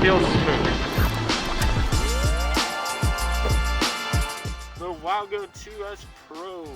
feels smooth. The Wowgo 2S Pro.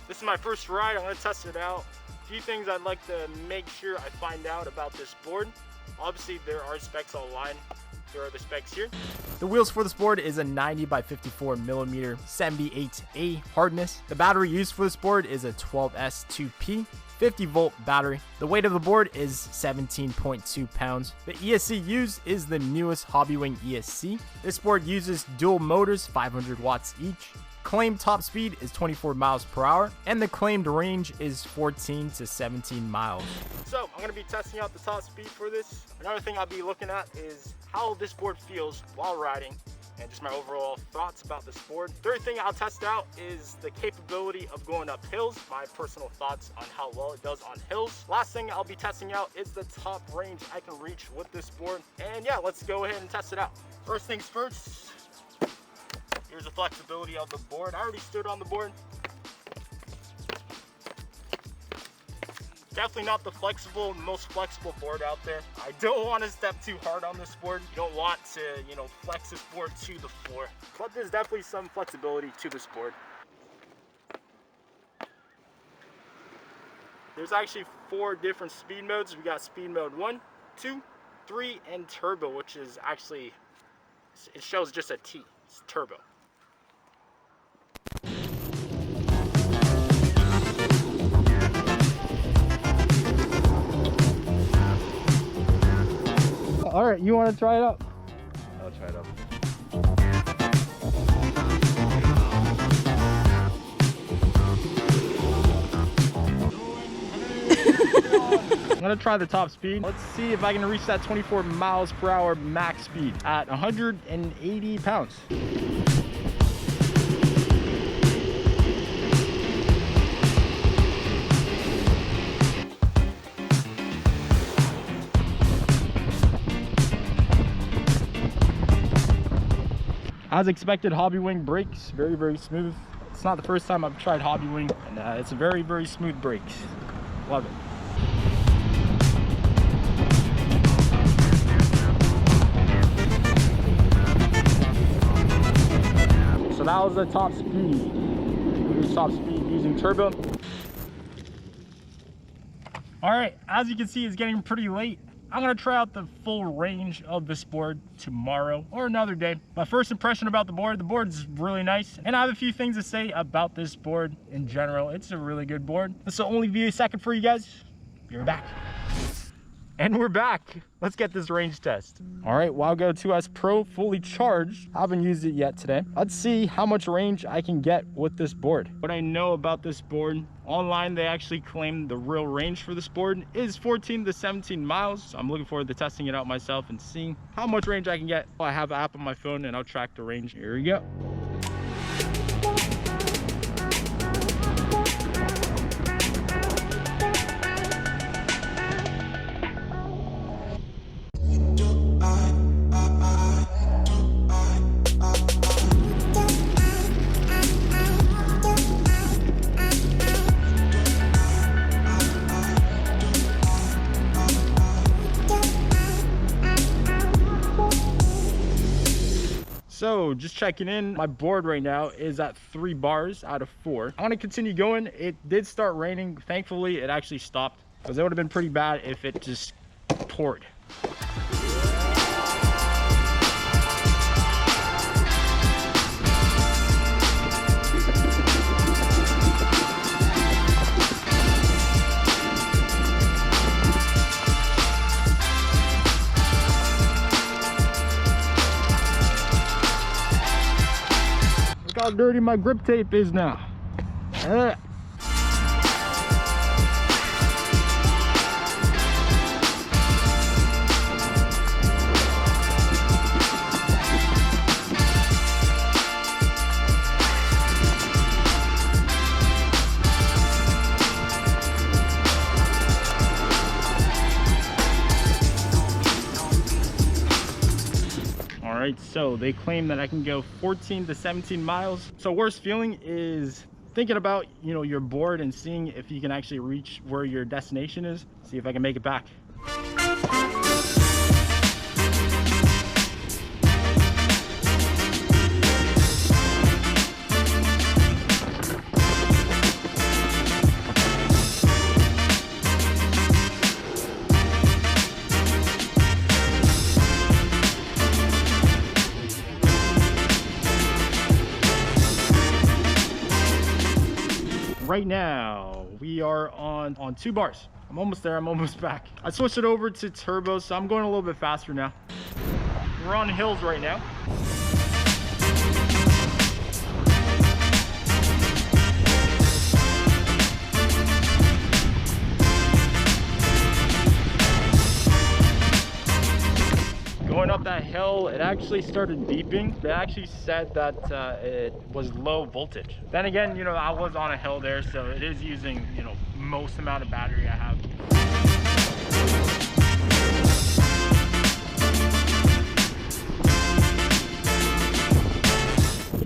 This is my first ride. I'm gonna test it out. A few things I'd like to make sure I find out about this board. Obviously, there are specs online. Here are the specs here. The wheels for this board is a 90 by 54 millimeter 78A hardness. The battery used for this board is a 12S2P 50 volt battery. The weight of the board is 17.2 pounds. The ESC used is the newest Hobbywing ESC. This board uses dual motors, 500 watts each. Claimed top speed is 24 miles per hour, and the claimed range is 14 to 17 miles. So I'm gonna be testing out the top speed for this. Another thing I'll be looking at is how this board feels while riding, and just my overall thoughts about this board. Third thing I'll test out is the capability of going up hills, my personal thoughts on how well it does on hills. Last thing I'll be testing out is the top range I can reach with this board. And yeah, let's go ahead and test it out. First things first, here's the flexibility of the board. I already stood on the board. Definitely not the most flexible board out there. I don't want to step too hard on this board. You don't want to, flex this board to the floor. But there's definitely some flexibility to this board. There's actually 4 different speed modes. We got speed mode 1, 2, 3, and turbo, which is actually, it shows just a T. It's turbo. All right, you want to try it out? I'll try it out. I'm gonna try the top speed. Let's see if I can reach that 24 miles per hour max speed at 180 pounds. As expected, Hobbywing brakes, very, very smooth. It's not the first time I've tried Hobbywing, and it's a very, very smooth brakes. Love it. So that was the top speed. Here's top speed using turbo. All right, as you can see, it's getting pretty late. I'm gonna try out the full range of this board tomorrow or another day. My first impression about the board's really nice, and I have a few things to say about this board in general. It's a really good board. This will only be a second for you guys. Be right back. And we're back. Let's get this range test. All right, Wowgo 2S Pro fully charged. I haven't used it yet today. Let's see how much range I can get with this board. What I know about this board, online they actually claim the real range for this board is 14 to 17 miles. So I'm looking forward to testing it out myself and seeing how much range I can get. I have an app on my phone and I'll track the range. Here we go. So just checking in, my board right now is at 3 bars out of 4. I'm gonna continue going. It did start raining. Thankfully, it actually stopped, because it would have been pretty bad if it just poured. Look how dirty my grip tape is now. Alright, so they claim that I can go 14 to 17 miles. So worst feeling is thinking about, your board and seeing if you can actually reach where your destination is. See if I can make it back. right now we are on 2 bars. I'm almost there, I'm almost back. I switched it over to turbo, so I'm going a little bit faster now. We're on hills right now. Going up that hill, it actually started beeping. It actually said that it was low voltage. Then again, you know, I was on a hill there, so it is using, you know, most amount of battery I have.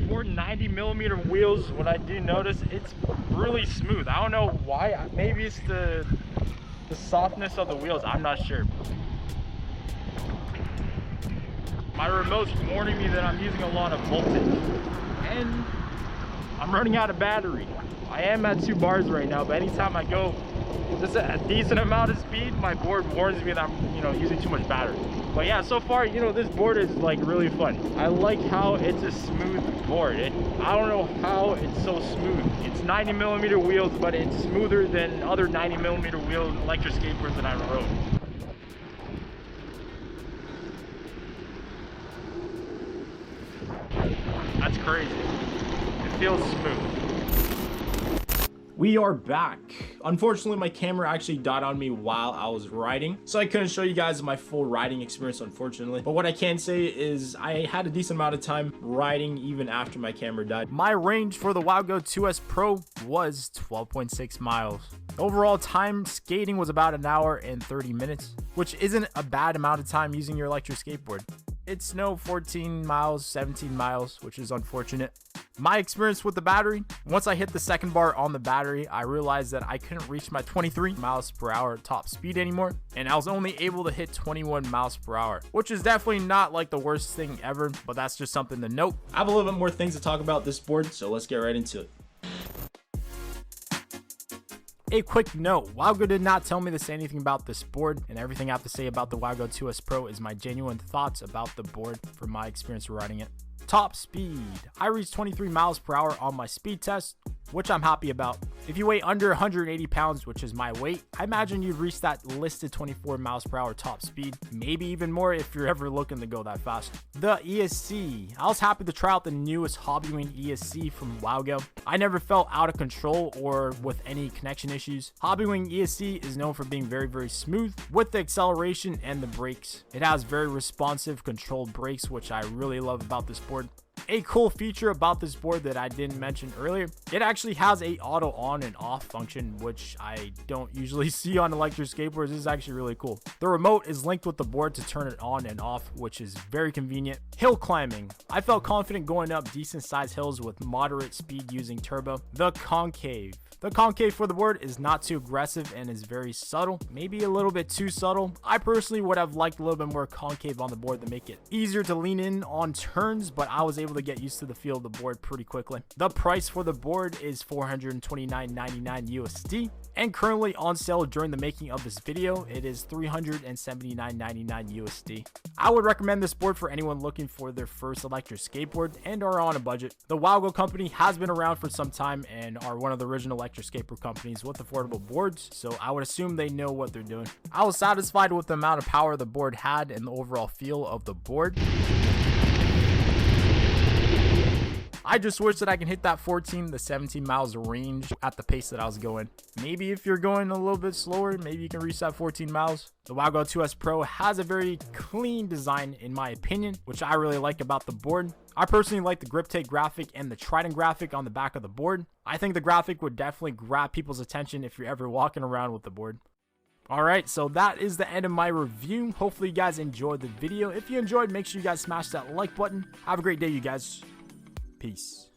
For 90mm wheels, what I do notice, it's really smooth. I don't know why. Maybe it's the softness of the wheels. I'm not sure. My remote's warning me that I'm using a lot of voltage, and I'm running out of battery. I am at 2 bars right now, but anytime I go just a decent amount of speed, my board warns me that I'm, you know, using too much battery. But yeah, so far, you know, this board is like really fun. I like how it's a smooth board. I don't know how it's so smooth. It's 90mm wheels, but it's smoother than other 90mm wheel electric skateboards that I rode. That's crazy. It feels smooth. We are back. Unfortunately, my camera actually died on me while I was riding, so I couldn't show you guys my full riding experience, unfortunately. But what I can say is I had a decent amount of time riding even after my camera died. My range for the Wowgo 2S Pro was 12.6 miles. Overall time skating was about 1 hour and 30 minutes, which isn't a bad amount of time using your electric skateboard. It's no 14 miles, 17 miles, which is unfortunate. My experience with the battery, once I hit the 2nd bar on the battery, I realized that I couldn't reach my 23 miles per hour top speed anymore, and I was only able to hit 21 miles per hour, which is definitely not like the worst thing ever, but that's just something to note. I have a little bit more things to talk about this board, so let's get right into it. A quick note, Wowgo did not tell me to say anything about this board, and everything I have to say about the Wowgo 2S Pro is my genuine thoughts about the board from my experience riding it. Top speed. I reached 23 miles per hour on my speed test, which I'm happy about. If you weigh under 180 pounds, which is my weight, I imagine you'd reach that listed 24 miles per hour top speed, maybe even more if you're ever looking to go that fast. The ESC. I was happy to try out the newest Hobbywing ESC from Wowgo. I never felt out of control or with any connection issues. Hobbywing ESC is known for being very, very smooth with the acceleration and the brakes. It has very responsive controlled brakes, which I really love about this board. A cool feature about this board that I didn't mention earlier, it actually has a auto on and off function, which I don't usually see on electric skateboards. This is actually really cool. The remote is linked with the board to turn it on and off, which is very convenient. Hill climbing. I felt confident going up decent sized hills with moderate speed using turbo. The concave. The concave for the board is not too aggressive and is very subtle, maybe a little bit too subtle. I personally would have liked a little bit more concave on the board to make it easier to lean in on turns, but I was able to get used to the feel of the board pretty quickly. The price for the board is $429.99 USD, and currently on sale during the making of this video, it is $379.99 USD. I would recommend this board for anyone looking for their first electric skateboard and are on a budget. The Wowgo company has been around for some time and are one of the original electric skateboard companies with affordable boards, so I would assume they know what they're doing. I was satisfied with the amount of power the board had and the overall feel of the board. I just wish that I can hit that 14 to 17 miles range at the pace that I was going. Maybe if you're going a little bit slower, maybe you can reach that 14 miles. The Wowgo 2S Pro has a very clean design in my opinion, which I really like about the board. I personally like the grip tape graphic and the trident graphic on the back of the board. I think the graphic would definitely grab people's attention if you're ever walking around with the board. Alright, so that is the end of my review. Hopefully you guys enjoyed the video. If you enjoyed, make sure you guys smash that like button. Have a great day, you guys. Peace.